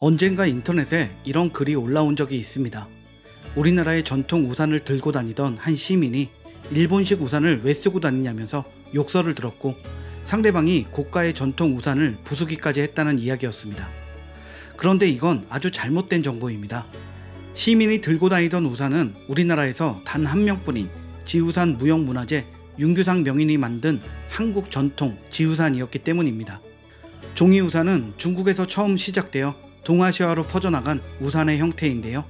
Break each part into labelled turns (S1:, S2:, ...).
S1: 언젠가 인터넷에 이런 글이 올라온 적이 있습니다. 우리나라의 전통 우산을 들고 다니던 한 시민이 일본식 우산을 왜 쓰고 다니냐면서 욕설을 들었고, 상대방이 고가의 전통 우산을 부수기까지 했다는 이야기였습니다. 그런데 이건 아주 잘못된 정보입니다. 시민이 들고 다니던 우산은 우리나라에서 단 한 명뿐인 지우산 무형문화재 윤규상 명인이 만든 한국 전통 지우산이었기 때문입니다. 종이우산은 중국에서 처음 시작되어 동아시아로 퍼져나간 우산의 형태인데요.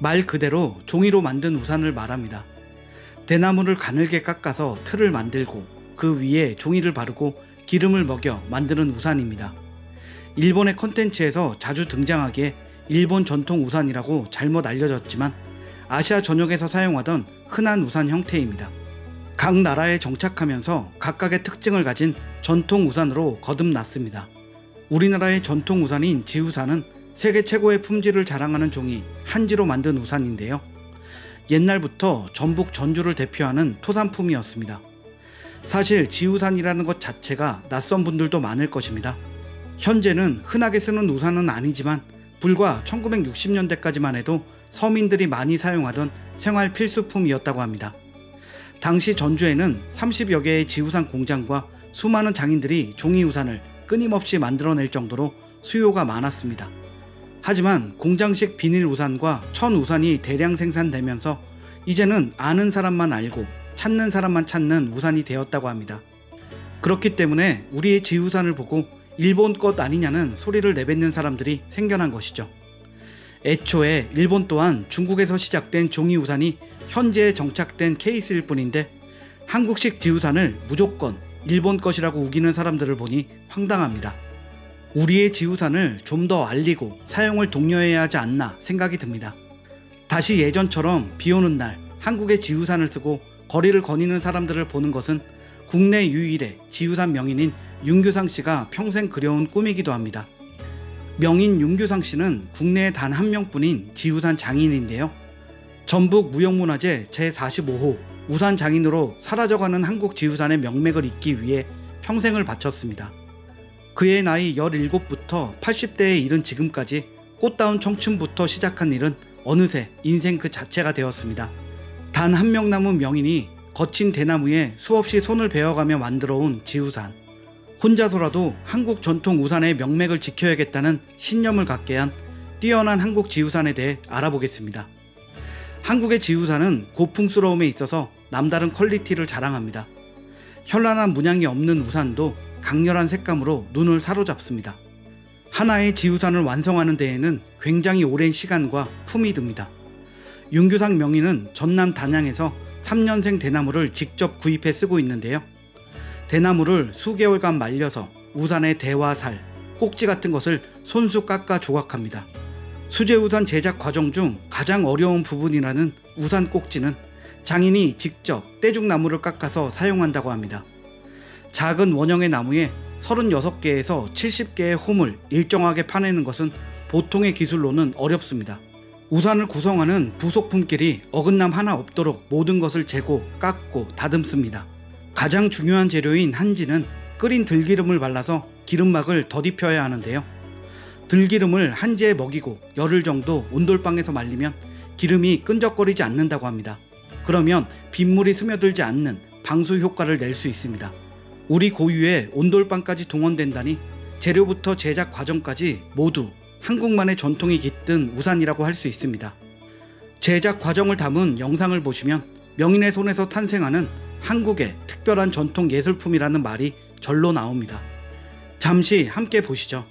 S1: 말 그대로 종이로 만든 우산을 말합니다. 대나무를 가늘게 깎아서 틀을 만들고 그 위에 종이를 바르고 기름을 먹여 만드는 우산입니다. 일본의 컨텐츠에서 자주 등장하기에 일본 전통 우산이라고 잘못 알려졌지만 아시아 전역에서 사용하던 흔한 우산 형태입니다. 각 나라에 정착하면서 각각의 특징을 가진 전통 우산으로 거듭났습니다. 우리나라의 전통 우산인 지우산은 세계 최고의 품질을 자랑하는 종이 한지로 만든 우산인데요. 옛날부터 전북 전주를 대표하는 토산품이었습니다. 사실 지우산이라는 것 자체가 낯선 분들도 많을 것입니다. 현재는 흔하게 쓰는 우산은 아니지만 불과 1960년대까지만 해도 서민들이 많이 사용하던 생활 필수품이었다고 합니다. 당시 전주에는 30여 개의 지우산 공장과 수많은 장인들이 종이우산을 끊임없이 만들어낼 정도로 수요가 많았습니다. 하지만 공장식 비닐우산과 천우산이 대량 생산되면서 이제는 아는 사람만 알고 찾는 사람만 찾는 우산이 되었다고 합니다. 그렇기 때문에 우리의 지우산을 보고 일본 것 아니냐는 소리를 내뱉는 사람들이 생겨난 것이죠. 애초에 일본 또한 중국에서 시작된 종이우산이 현재에 정착된 케이스일 뿐인데 한국식 지우산을 무조건 일본 것이라고 우기는 사람들을 보니 황당합니다. 우리의 지우산을 좀 더 알리고 사용을 독려해야 하지 않나 생각이 듭니다. 다시 예전처럼 비오는 날 한국의 지우산을 쓰고 거리를 거니는 사람들을 보는 것은 국내 유일의 지우산 명인인 윤규상 씨가 평생 그려온 꿈이기도 합니다. 명인 윤규상 씨는 국내에 단 한 명뿐인 지우산 장인인데요. 전북 무형문화재 제45호 우산 장인으로 사라져가는 한국 지우산의 명맥을 잇기 위해 평생을 바쳤습니다. 그의 나이 17부터 80대에 이른 지금까지 꽃다운 청춘부터 시작한 일은 어느새 인생 그 자체가 되었습니다. 단 한 명 남은 명인이 거친 대나무에 수없이 손을 베어가며 만들어온 지우산. 혼자서라도 한국 전통 우산의 명맥을 지켜야겠다는 신념을 갖게 한 뛰어난 한국 지우산에 대해 알아보겠습니다. 한국의 지우산은 고풍스러움에 있어서 남다른 퀄리티를 자랑합니다. 현란한 문양이 없는 우산도 강렬한 색감으로 눈을 사로잡습니다. 하나의 지우산을 완성하는 데에는 굉장히 오랜 시간과 품이 듭니다. 윤규상 명인은 전남 단양에서 3년생 대나무를 직접 구입해 쓰고 있는데요. 대나무를 수개월간 말려서 우산의 대와 살, 꼭지 같은 것을 손수 깎아 조각합니다. 수제우산 제작 과정 중 가장 어려운 부분이라는 우산 꼭지는 장인이 직접 떼죽나무를 깎아서 사용한다고 합니다. 작은 원형의 나무에 36개에서 70개의 홈을 일정하게 파내는 것은 보통의 기술로는 어렵습니다. 우산을 구성하는 부속품끼리 어긋남 하나 없도록 모든 것을 재고 깎고 다듬습니다. 가장 중요한 재료인 한지는 끓인 들기름을 발라서 기름막을 덧입혀야 하는데요. 들기름을 한지에 먹이고 열흘 정도 온돌방에서 말리면 기름이 끈적거리지 않는다고 합니다. 그러면 빗물이 스며들지 않는 방수 효과를 낼 수 있습니다. 우리 고유의 온돌방까지 동원된다니 재료부터 제작 과정까지 모두 한국만의 전통이 깃든 우산이라고 할 수 있습니다. 제작 과정을 담은 영상을 보시면 명인의 손에서 탄생하는 한국의 특별한 전통 예술품이라는 말이 절로 나옵니다. 잠시 함께 보시죠.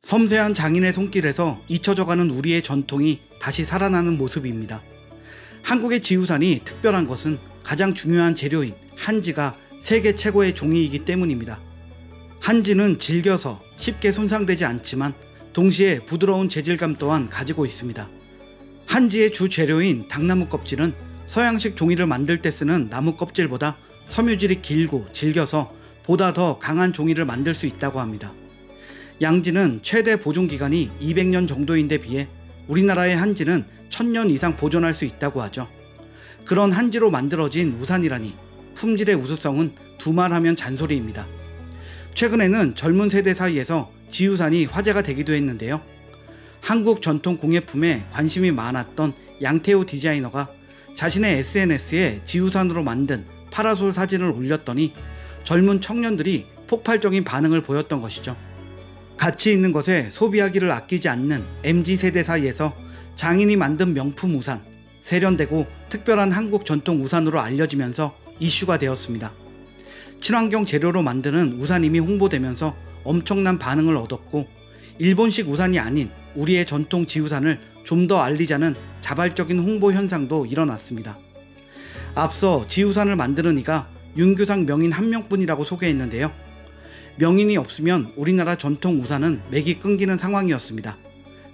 S1: 섬세한 장인의 손길에서 잊혀져가는 우리의 전통이 다시 살아나는 모습입니다. 한국의 지우산이 특별한 것은 가장 중요한 재료인 한지가 세계 최고의 종이이기 때문입니다. 한지는 질겨서 쉽게 손상되지 않지만 동시에 부드러운 재질감 또한 가지고 있습니다. 한지의 주 재료인 당나무 껍질은 서양식 종이를 만들 때 쓰는 나무 껍질보다 섬유질이 길고 질겨서 보다 더 강한 종이를 만들 수 있다고 합니다. 양지는 최대 보존기간이 200년 정도인데 비해 우리나라의 한지는 1000년 이상 보존할 수 있다고 하죠. 그런 한지로 만들어진 우산이라니 품질의 우수성은 두말하면 잔소리입니다. 최근에는 젊은 세대 사이에서 지우산이 화제가 되기도 했는데요. 한국 전통 공예품에 관심이 많았던 양태호 디자이너가 자신의 SNS에 지우산으로 만든 파라솔 사진을 올렸더니 젊은 청년들이 폭발적인 반응을 보였던 것이죠. 가치 있는 것에 소비하기를 아끼지 않는 MZ세대 사이에서 장인이 만든 명품 우산, 세련되고 특별한 한국 전통 우산으로 알려지면서 이슈가 되었습니다. 친환경 재료로 만드는 우산임이 홍보되면서 엄청난 반응을 얻었고, 일본식 우산이 아닌 우리의 전통 지우산을 좀 더 알리자는 자발적인 홍보 현상도 일어났습니다. 앞서 지우산을 만드는 이가 윤규상 명인 한 명뿐이라고 소개했는데요. 명인이 없으면 우리나라 전통 우산은 맥이 끊기는 상황이었습니다.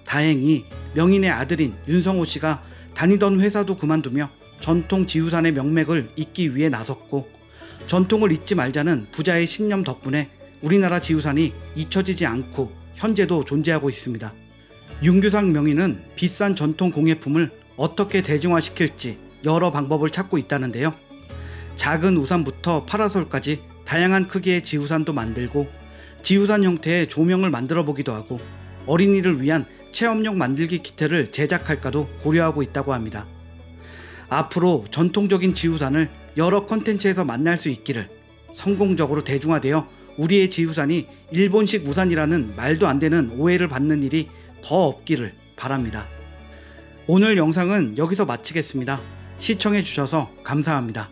S1: 다행히 명인의 아들인 윤성호 씨가 다니던 회사도 그만두며 전통 지우산의 명맥을 잇기 위해 나섰고, 전통을 잊지 말자는 부자의 신념 덕분에 우리나라 지우산이 잊혀지지 않고 현재도 존재하고 있습니다. 윤규상 명인은 비싼 전통 공예품을 어떻게 대중화시킬지 여러 방법을 찾고 있다는데요. 작은 우산부터 파라솔까지 다양한 크기의 지우산도 만들고, 지우산 형태의 조명을 만들어 보기도 하고, 어린이를 위한 체험용 만들기 키트를 제작할까도 고려하고 있다고 합니다. 앞으로 전통적인 지우산을 여러 컨텐츠에서 만날 수 있기를, 성공적으로 대중화되어 우리의 지우산이 일본식 우산이라는 말도 안 되는 오해를 받는 일이 더 없기를 바랍니다. 오늘 영상은 여기서 마치겠습니다. 시청해 주셔서 감사합니다.